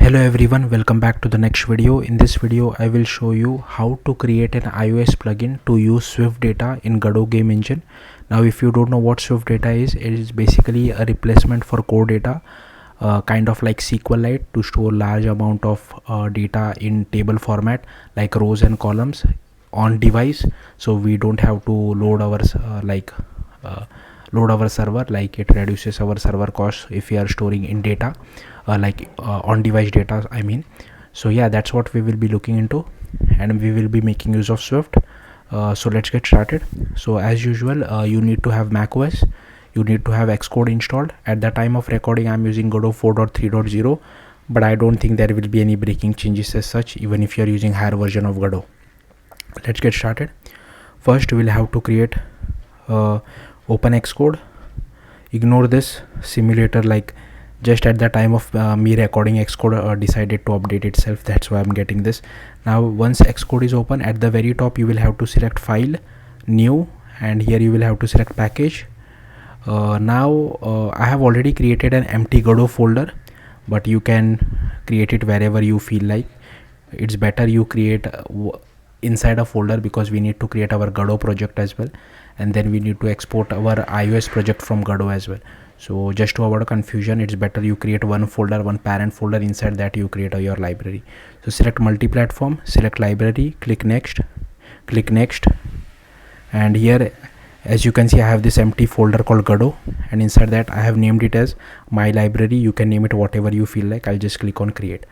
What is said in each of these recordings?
Hello everyone, welcome back to the next video. In this video I will show you how to create an iOS plugin to use SwiftData in Godot game engine. Now if you don't know what SwiftData is, it is basically a replacement for core data, kind of like SQLite, to store large amount of data in table format like rows and columns on device, so we don't have to load our server. Like it reduces our server costs if we are storing in data on device data, I mean. So yeah, that's what we will be looking into, and we will be making use of Swift. So let's get started. So as usual, you need to have macOS, you need to have Xcode installed. At the time of recording I'm using Godot 4.3.0, but I don't think there will be any breaking changes as such, even if you are using higher version of Godot. Let's get started. First we'll have to create open Xcode. Ignore this simulator, like just at the time of me recording, Xcode decided to update itself, that's why I'm getting this. Now once Xcode is open, at the very top you will have to select file, new, and here you will have to select package. Now I have already created an empty Godot folder, but you can create it wherever you feel like. It's better you create inside a folder, because we need to create our Godot project as well, and then we need to export our iOS project from Godot as well. So just to avoid confusion, it's better you create one folder, one parent folder, inside that you create your library. So select multi-platform, select library, click next, and here as you can see I have this empty folder called Godot, and inside that I have named it as my library. You can name it whatever you feel like. I'll just click on create.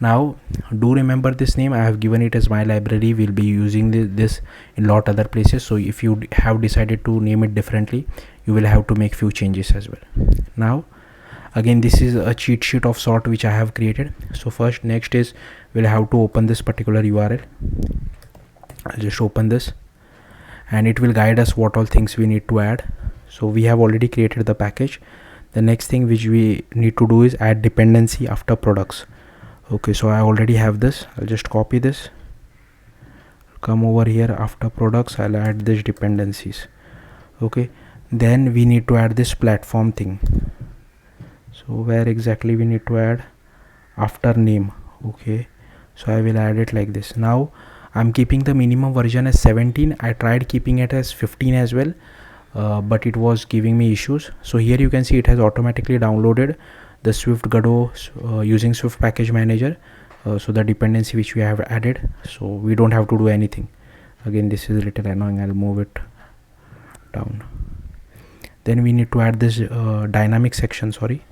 Now do remember this name, I have given it as my library. We'll be using this in lot other places, so if you have decided to name it differently, you will have to make few changes as well. Now again, this is a cheat sheet of sort which I have created. So first, next is we'll have to open this particular URL. I'll just open this, and it will guide us what all things we need to add. So we have already created the package. The next thing which we need to do is add dependency after products. Okay, so I already have this. I'll just copy this, come over here, after products I'll add this dependencies. Okay, then we need to add this platform thing. So where exactly we need to add? After name. Okay, so I will add it like this. Now I'm keeping the minimum version as 17. I tried keeping it as 15 as well, but it was giving me issues. So here you can see it has automatically downloaded the SwiftGodot using Swift package manager, so the dependency which we have added, so we don't have to do anything. Again, this is a little annoying, I'll move it down. Then we need to add this dynamic section, sorry.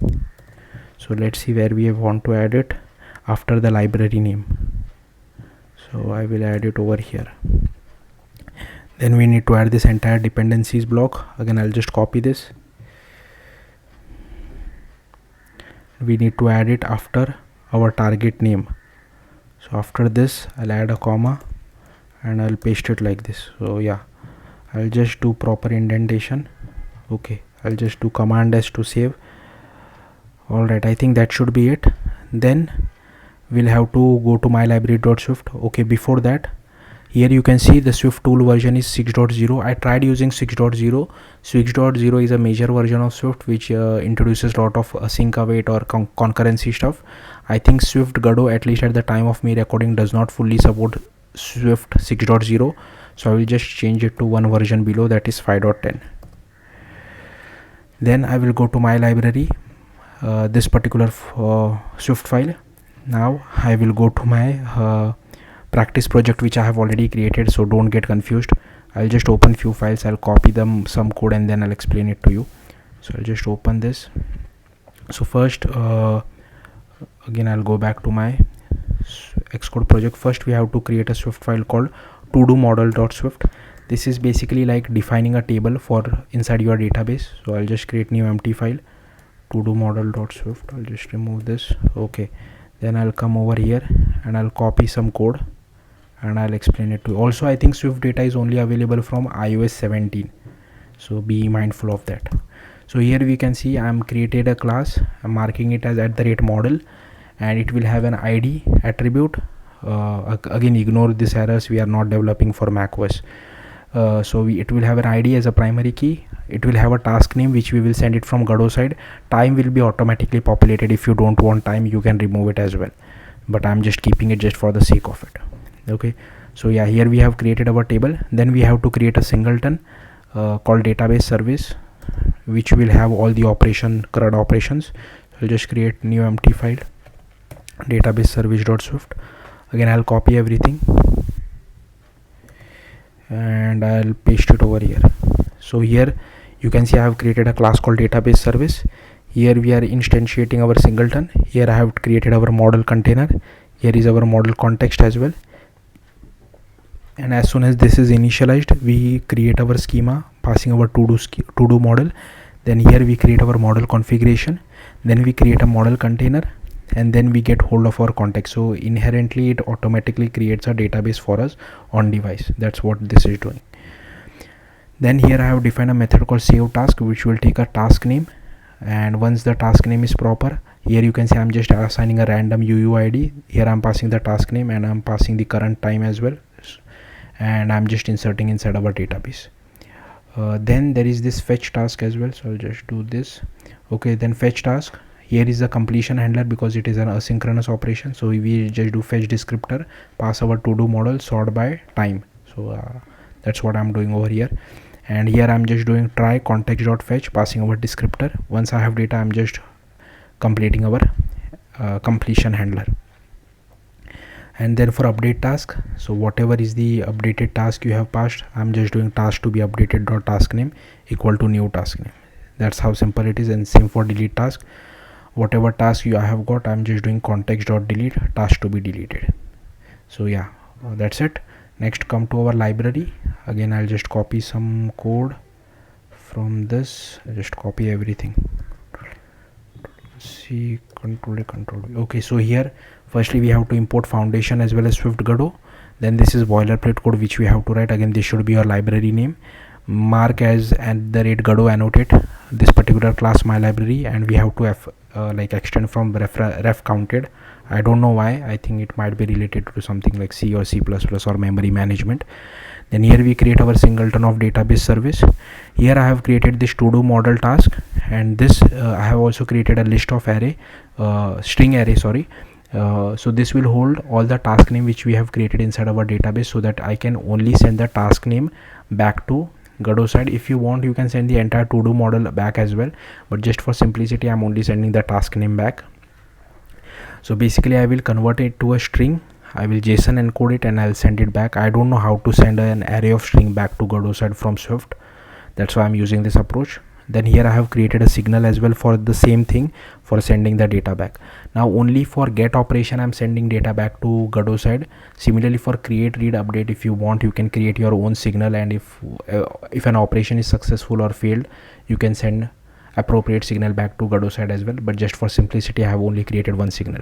So let's see where we want to add it. After the library name, so I will add it over here. Then we need to add this entire dependencies block. Again, I'll just copy this. We need to add it after our target name. So after this I'll add a comma and I'll paste it like this. So yeah, I'll just do proper indentation. Okay, I'll just do Command S to save. Alright, I think that should be it. Then we'll have to go to mylibrary.swift. Okay, before that, here you can see the Swift tool version is 6.0. I tried using 6.0. 6.0 is a major version of Swift which introduces a lot of async await or concurrency stuff. I think SwiftGodot, at least at the time of me recording, does not fully support Swift 6.0. So I will just change it to one version below, that is 5.10. Then I will go to my library, this particular Swift file. Now I will go to my practice project which I have already created, so don't get confused. I'll just open few files, I'll copy them some code, and then I'll explain it to you. So I'll just open this. So first again I'll go back to my Xcode project. First we have to create a Swift file called todo-model.swift. This is basically like defining a table for inside your database. So I'll just create new empty file, todo-model.swift. I'll just remove this. Okay, then I'll come over here and I'll copy some code and I'll explain it to you. Also, I think SwiftData is only available from iOS 17, so be mindful of that. So here we can see I'm created a class. I'm marking it as @model, and it will have an ID attribute. Again, ignore these errors, we are not developing for macOS. it will have an id as a primary key. It will have a task name which we will send it from Godot side. Time will be automatically populated. If you don't want time, you can remove it as well, but I'm just keeping it just for the sake of it. Okay, so yeah, here we have created our table. Then we have to create a singleton called database service, which will have all the CRUD operations. So I'll just create new empty file, database service.swift. Again, I'll copy everything and I'll paste it over here. So here you can see I have created a class called database service. Here we are instantiating our singleton. Here I have created our model container. Here is our model context as well. And as soon as this is initialized, we create our schema passing our to-do model. Then here we create our model configuration. Then we create a model container, and then we get hold of our context. So inherently it automatically creates a database for us on device. That's what this is doing. Then here I have defined a method called save task, which will take a task name, and once the task name is proper, here you can see I'm just assigning a random UUID. Here I'm passing the task name and I'm passing the current time as well, and I'm just inserting inside our database. Then there is this fetch task as well, so I'll just do this. Okay, then fetch task, here is the completion handler because it is an asynchronous operation. So we just do fetch descriptor, pass our to do model, sort by time. So that's what I'm doing over here. And here I'm just doing try context.fetch, passing our descriptor. Once I have data, I'm just completing our completion handler. And then for update task, so whatever is the updated task you have passed, I'm just doing task to be updated dot task name equal to new task name. That's how simple it is. And same for delete task, whatever task I have got, I'm just doing context dot delete task to be deleted. So yeah, that's it. Next, come to our library. Again, I'll just copy some code from this. I'll just copy everything. C control A, control V. Okay, so here firstly we have to import foundation as well as SwiftGodot. Then this is boilerplate code which we have to write. Again, this should be your library name. Mark as @Godot annotate this particular class my library, and we have to extend from ref counted. I don't know why. I think it might be related to something like C or C++ or memory management. Then here we create our singleton of database service. Here I have created this to do model task, and this I have also created a list of array, string array, sorry. So this will hold all the task name which we have created inside our database, so that I can only send the task name back to Godot side. If you want, you can send the entire to do model back as well, but just for simplicity I'm only sending the task name back. So basically I will convert it to a string. I will JSON encode it and I'll send it back. I don't know how to send an array of string back to Godot side from Swift. That's why I'm using this approach. Then here I have created a signal as well for the same thing, for sending the data back. Now only for get operation I'm sending data back to Godot side. Similarly for create, read, update, if you want, you can create your own signal, and if an operation is successful or failed, you can send appropriate signal back to Godot side as well. But just for simplicity I have only created one signal.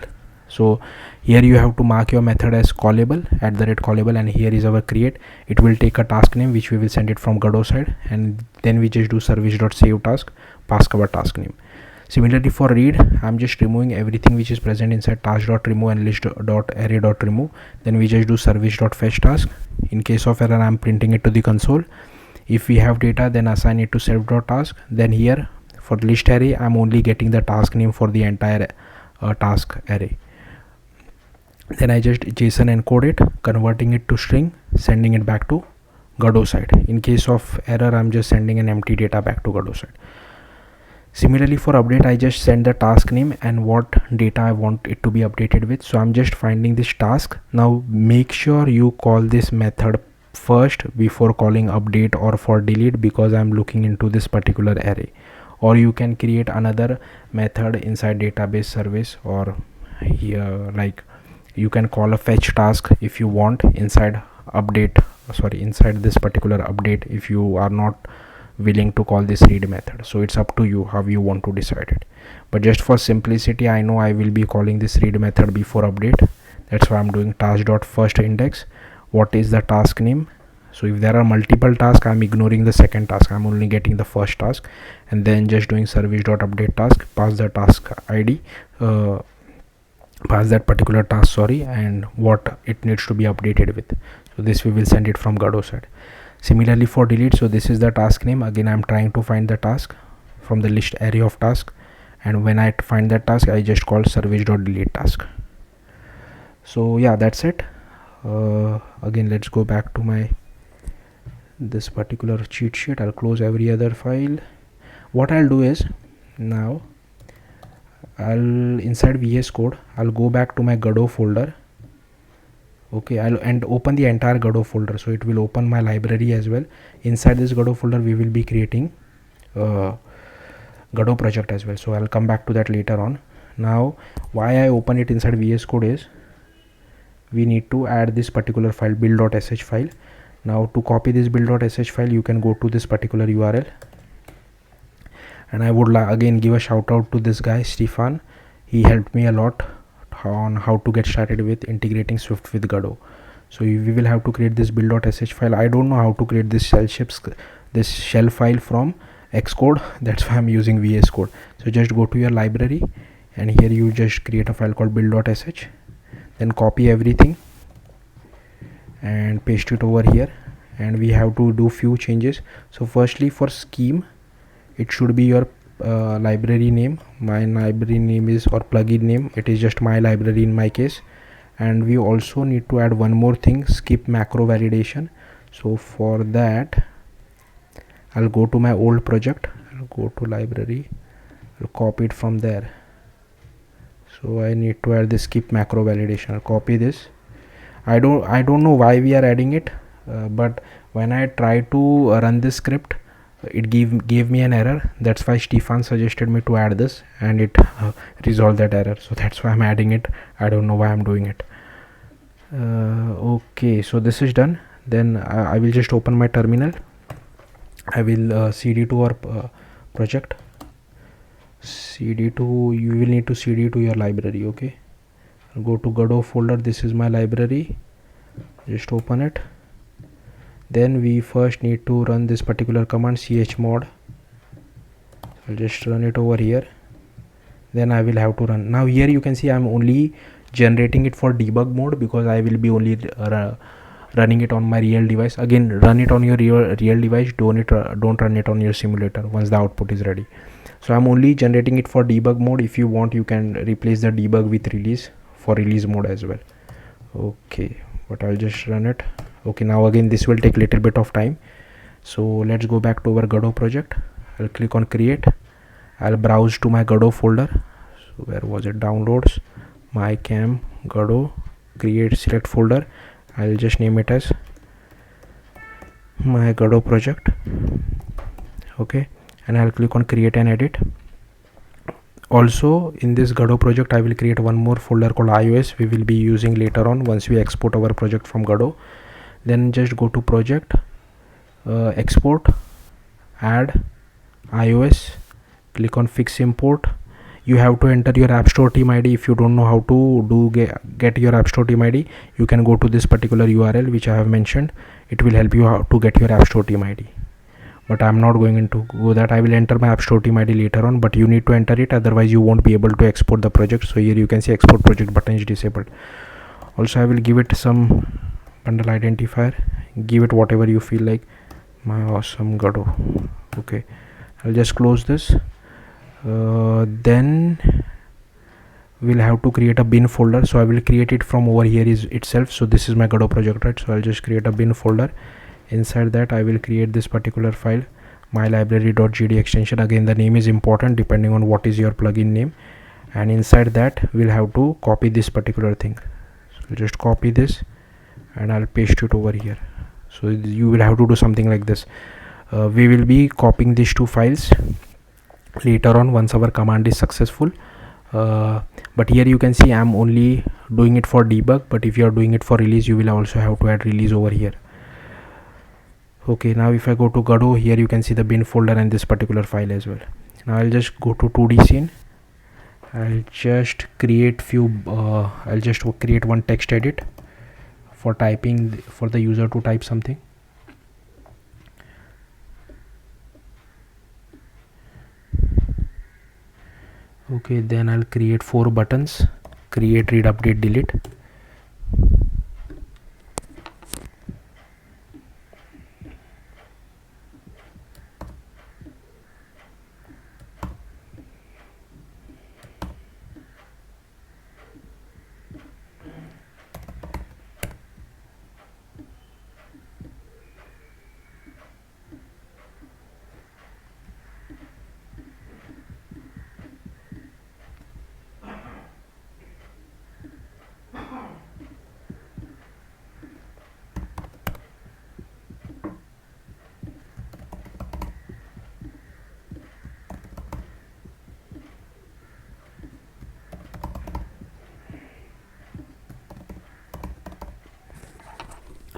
So here you have to mark your method as callable, @callable, and here is our create. It will take a task name which we will send it from Godot side, and then we just do service.save task, pass our task name. Similarly for read, I'm just removing everything which is present inside task.remove and list.array.remove. Then we just do service.fetch task. In case of error, I'm printing it to the console. If we have data, then assign it to self.task. Then here for list array, I'm only getting the task name for the entire task array. Then I just JSON encode it, converting it to string, sending it back to Godot side. In case of error, I'm just sending an empty data back to Godot side. Similarly for update, I just send the task name and what data I want it to be updated with. So I'm just finding this task. Now make sure you call this method first before calling update or for delete, because I'm looking into this particular array. Or you can create another method inside database service, or here like you can call a fetch task if you want inside inside this particular update, if you are not willing to call this read method. So it's up to you how you want to decide it, but just for simplicity I know I will be calling this read method before update. That's why I'm doing task.first index. What is the task name? So if there are multiple tasks, I'm ignoring the second task, I'm only getting the first task, and then just doing service.update task, pass the task ID, pass that particular task, and what it needs to be updated with. So this we will send it from Godot side. Similarly for delete, so this is the task name. Again, I'm trying to find the task from the list array of task, and when I find that task, I just call service.delete task. So yeah, that's it. Again, let's go back to my this particular cheat sheet. I'll close every other file. What I'll do is, now I'll inside VS Code, I'll go back to my Godot folder. Okay, I'll open the entire Godot folder, so it will open my library as well. Inside this Godot folder, we will be creating Godot project as well, so I'll come back to that later on. Now why I open it inside VS Code is, we need to add this particular file, build.sh file. Now to copy this build.sh file, you can go to this particular URL, and I would again give a shout out to this guy Stefan. He helped me a lot on how to get started with integrating Swift with Godot. So we will have to create this build.sh file. I don't know how to create this shell file from Xcode, that's why I'm using VS Code. So just go to your library, and here you just create a file called build.sh, then copy everything and paste it over here, and we have to do few changes. So firstly, for scheme, it should be your library name. My library name is, or plugin name, it is just my library in my case. And we also need to add one more thing, skip macro validation. So for that, I'll go to my old project, I'll go to library, I'll copy it from there. So I need to add the skip macro validation. I'll copy this. I don't know why we are adding it, but when I try to run this script, it gave me an error. That's why Stefan suggested me to add this, and it resolved that error. So that's why I'm adding it. I don't know why I'm doing it. Okay, so this is done. Then I will just open my terminal. I will cd to our project. You will need to cd to your library. Okay, I'll go to Godot folder. This is my library. Just open it. Then we first need to run this particular command, chmod. I'll just run it over here. Then I will have to run. Now here you can see I'm only generating it for debug mode, because I will be only running it on my real device. Again, run it on your real device. Don't run it on your simulator once the output is ready. So I'm only generating it for debug mode. If you want, you can replace the debug with release for release mode as well. Okay, but I'll just run it. Okay, now again this will take a little bit of time. So let's go back to our Godot project. I'll click on create. I'll browse to my Godot folder. So where was it? Downloads, my cam, Godot, create, select folder. I'll just name it as my Godot project. Okay, and I'll click on create and edit. Also in this Godot project, I will create one more folder called iOS. We will be using later on once we export our project from Godot. Then just go to project, export, add iOS, click on fix import. You have to enter your App Store team ID. If you don't know how to get your App Store team ID, you can go to this particular URL which I have mentioned. It will help you how to get your App Store team ID. But I'm not going to go that. I will enter my App Store team ID later on, but you need to enter it, otherwise you won't be able to export the project. So here you can see export project button is disabled. Also I will give it some bundle identifier. Give it whatever you feel like. My awesome Godot. Okay, I'll just close this. Then we'll have to create a bin folder. So I will create it from over here itself. So this is my Godot project, right? So I'll just create a bin folder. Inside that I will create this particular file, my library.gd extension. Again, the name is important depending on what is your plugin name, and inside that we'll have to copy this particular thing. So I'll just copy this and I'll paste it over here. So you will have to do something like this. We will be copying these two files later on once our command is successful. But here you can see I'm only doing it for debug, but if you are doing it for release, you will also have to add release over here. Okay, now if I go to Godot, here you can see the bin folder and this particular file as well. Now I'll just go to 2D scene. I'll just create one text edit for typing, for the user to type something. Okay, then I'll create 4 buttons: create, read, update, delete.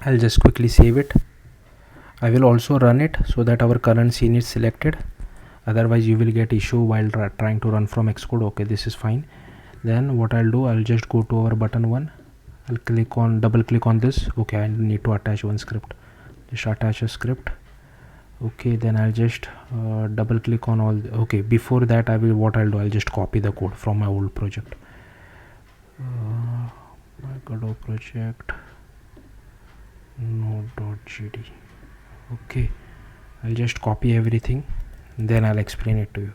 I'll just quickly save it. I will also run it so that our current scene is selected, otherwise you will get issue while trying to run from Xcode. Okay, this is fine. Then what I'll do, I'll just go to our button 1. I'll double click on this. Okay, I need to attach one script. Just attach a script. Okay, then I'll just double click on all okay, before that I'll just copy the code from my old project, my Godot project node.gd. okay, I'll just copy everything, then I'll explain it to you.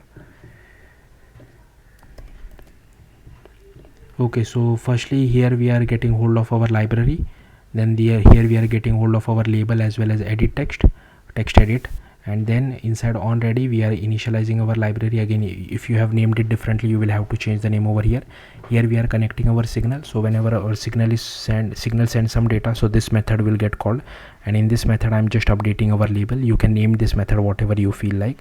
Okay, so firstly here we are getting hold of our library, then here we are getting hold of our label as well as edit text edit, and then inside onReady we are initializing our library. Again, if you have named it differently, you will have to change the name over here. Here we are connecting our signal, so whenever our signal sends some data, so this method will get called, and in this method I'm just updating our label. You can name this method whatever you feel like.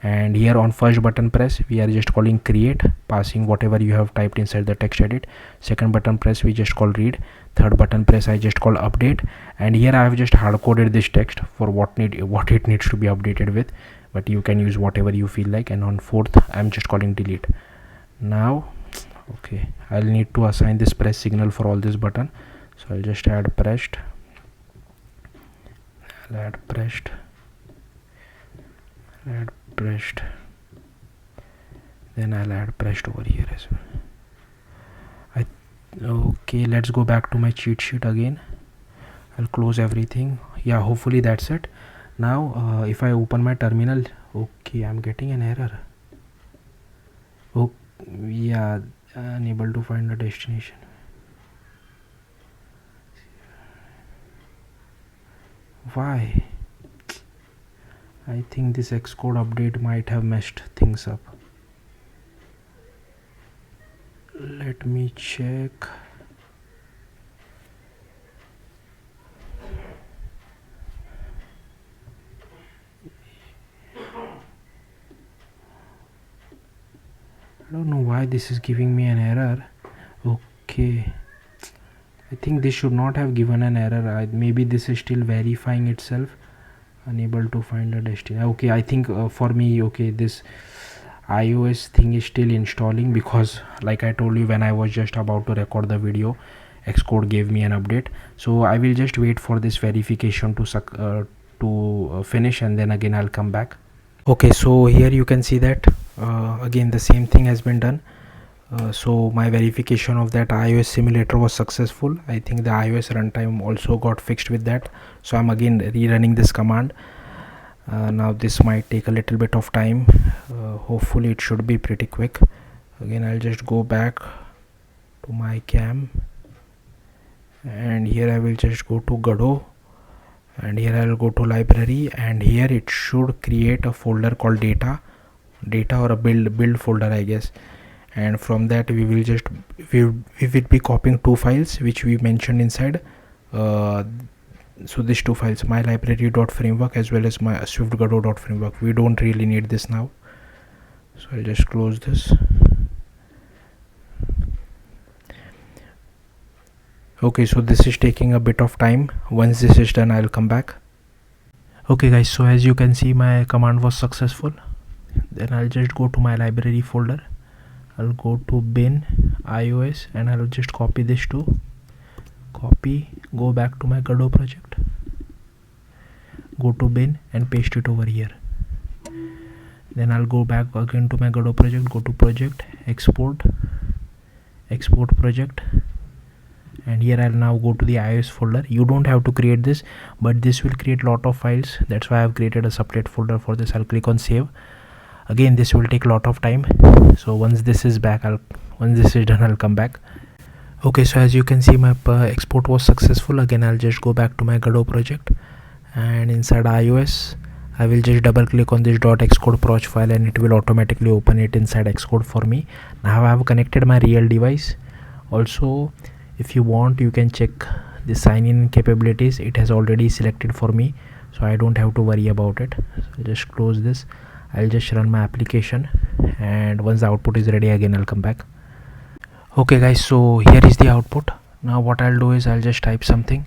And here on first button press we are just calling create, passing whatever you have typed inside the text edit. Second button press we just call read. Third button press I just call update, and here I have just hard coded this text for what it needs to be updated with, but you can use whatever you feel like. And on fourth I'm just calling delete. Now okay, I'll need to assign this press signal for all this button, so I'll just add pressed, then I'll add pressed over here as well. Okay, let's go back to my cheat sheet again. I'll close everything. Yeah, hopefully that's it. Now if I open my terminal, okay, I'm getting an error. Oh yeah, unable to find the destination. Why? I think this Xcode update might have messed things up. Let me check. I don't know why this is giving me an error. Okay, I think this should not have given an error. Maybe this is still verifying itself. Unable to find a destination. Okay, I think for me, okay, this iOS thing is still installing, because like I told you, when I was just about to record the video, Xcode gave me an update. So I will just wait for this verification to finish, and then again I'll come back. Okay, so here you can see that again the same thing has been done. So my verification of that iOS simulator was successful. I think the iOS runtime also got fixed with that, so I'm again rerunning this command. Now this might take a little bit of time. Hopefully it should be pretty quick. Again, I'll just go back to my cam, and here I will just go to Godot, and here I'll go to library, and here it should create a folder called data or a build folder, I guess. And from that we will be copying two files which we mentioned inside. So these two files, my library.framework as well as my SwiftGodot.framework. We don't really need this now, so I'll just close this. Okay, so this is taking a bit of time. Once this is done, I'll come back. Okay guys, so as you can see, my command was successful. Then I'll just go to my library folder. I'll go to bin iOS, and I'll just copy this to go back to my Godot project, go to bin and paste it over here. Then I'll go back again to my Godot project, go to project, export project, and here I'll now go to the iOS folder. You don't have to create this, but this will create lot of files. That's why I've created a separate folder for this. I'll click on save. Again, this will take a lot of time, so once this is done, I'll come back. Okay, so as you can see, my export was successful. Again, I'll just go back to my Godot project, and inside iOS I will just double click on this .xcode proj file, and it will automatically open it inside Xcode for me. Now I have connected my real device. Also, if you want, you can check the sign-in capabilities. It has already selected for me, so I don't have to worry about it. So I'll just close this. I'll just run my application, and once the output is ready, again I'll come back. Okay guys, so here is the output. Now what I'll do is I'll just type something.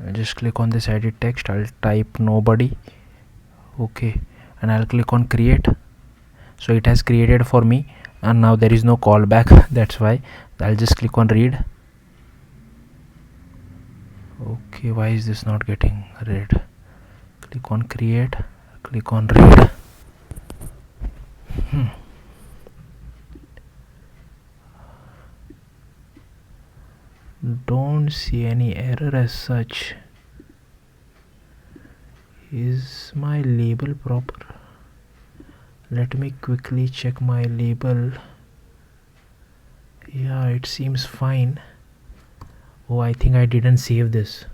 I'll just click on this edit text. I'll type nobody. Okay, and I'll click on create. So it has created for me, and now there is no callback. That's why I'll just click on read. Okay, why is this not getting read? Click on create, click on read. Don't see any error as such. Is my label proper? Let me quickly check my label. Yeah, it seems fine. Oh, I think I didn't save this.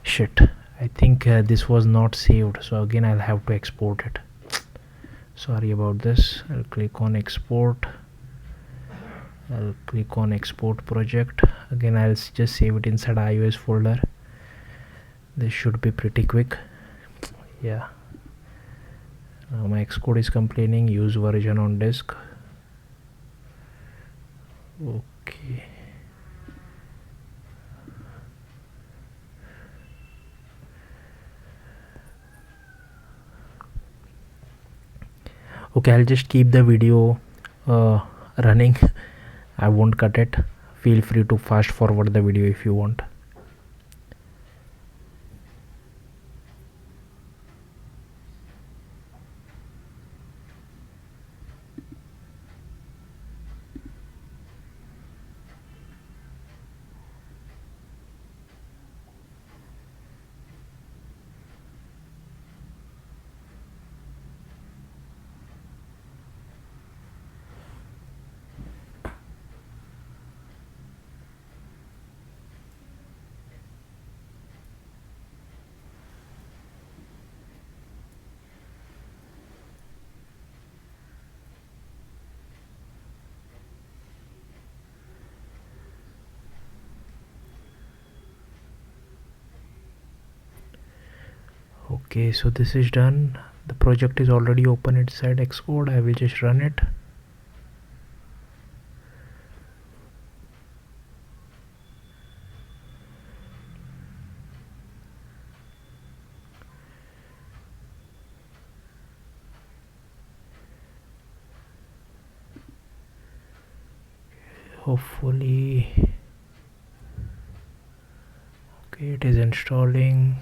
Shit, I think this was not saved, so again I'll have to export it. Sorry about this. I'll click on export. I'll click on export project. Again I'll just save it inside iOS folder. This should be pretty quick. Yeah, now my Xcode is complaining use version on disk. Okay, I'll just keep the video running. I won't cut it. Feel free to fast forward the video if you want. Okay, so this is done. The project is already open inside Xcode. I will just run it. Hopefully, okay, it is installing.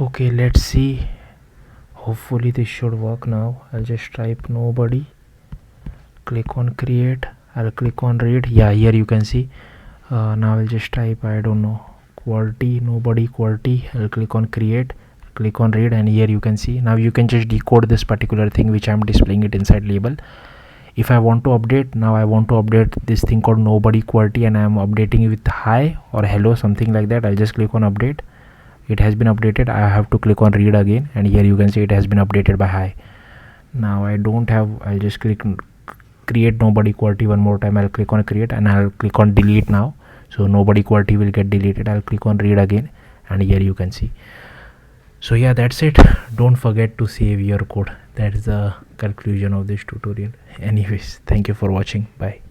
Okay, let's see. Hopefully this should work now. I'll just type nobody, click on create. I'll click on read. Yeah, here you can see. Now I'll just type, I don't know, quality, nobody quality. I'll click on create, click on read, and here you can see. Now you can just decode this particular thing which I'm displaying it inside label. If I want to update, now I want to update this thing called nobody quality, and I'm updating it with hi or hello, something like that. I'll just click on update. It has been updated. I have to click on read again, and here you can see it has been updated by hi. Now I don't have, I'll just click create nobody quality one more time. I'll click on create, and I'll click on delete now, so nobody quality will get deleted. I'll click on read again, and here you can see. So yeah, that's it. Don't forget to save your code. That's the conclusion of this tutorial. Anyways, thank you for watching. Bye.